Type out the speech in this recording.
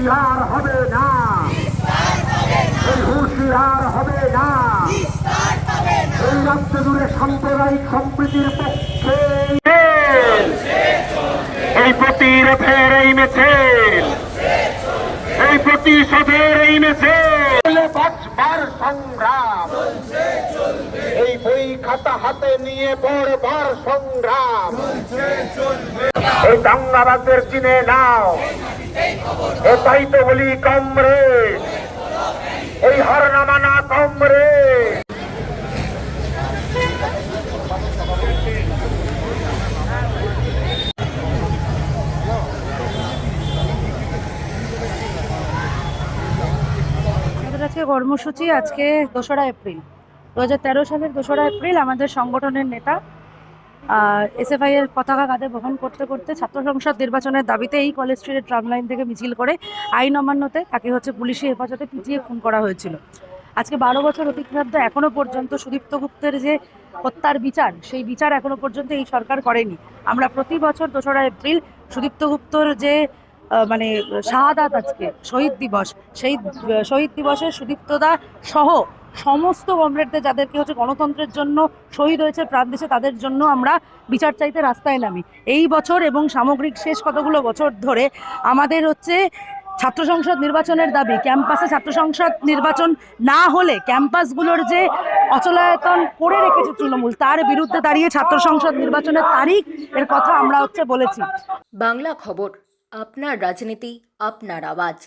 হুঁশিয়ার হবে না, এই হুঁশিয়ার হবে না। এই রাজ্য জুড়ে সাম্প্রদায়িক সম্প্রীতির পক্ষে এই প্রতিরোধের এই মিছিল, এই প্রতিশোধের এই মিছিল, বাঁচবার সংগ্রাম, এই বই খাতা হাতে নিয়ে বড়বার সংগ্রাম। এই দাঙ্গাবাজদের চিনে নাও, এটাই তো বলি কমরেড, এই হার নামানা কমরেড। আজকে কর্মসূচি আজকে 2রা এপ্রিল 2013 সালের 2রা এপ্রিল আমাদের সংগঠনের নেতা এসএফআই এর পতাকা কাঁধে বহন করতে করতে ছাত্র সংসদ নির্বাচনের দাবিতে এই কলেজ স্ট্রিটের ট্রাম লাইন থেকে মিছিল করে আইন অমান্যতে তাকে পুলিশি হেফাজতে পিটিয়ে খুন করা হয়েছিল। আজকে 12 বছর অতিক্রান্ত এখনো পর্যন্ত সুদীপ্ত গুপ্তের যে হত্যার বিচার, সেই বিচার এখনো পর্যন্ত এই সরকার করেনি। আমরা প্রতি বছর 2রা এপ্রিল সুদীপ্ত গুপ্তর যে মানে শাহাদাত, আজকে শহীদ দিবস, সেই শহীদ দিবসে সুদীপ্তদা সহ সমস্ত কমরেডদের যাদেরকে গণতন্ত্রের জন্য শহীদ হয়েছে প্রাণ দিয়েছে, তাদের জন্য আমরা বিচার চাইতে রাস্তায় নামি। এই বছর এবং সামগ্রিক শেষ কতগুলো বছর ধরে আমাদের ছাত্র সংসদ নির্বাচনের দাবি। ক্যাম্পাসে ছাত্র সংসদ নির্বাচন না হলে ক্যাম্পাসগুলোর যে অচলায়তন করে রেখেছে তৃণমূল, তার বিরুদ্ধে দাঁড়িয়ে ছাত্র সংসদ নির্বাচনের তারিখ এর কথা আমরা বলেছি। বাংলা খবর, আপনার রাজনীতি, আপনার আওয়াজ।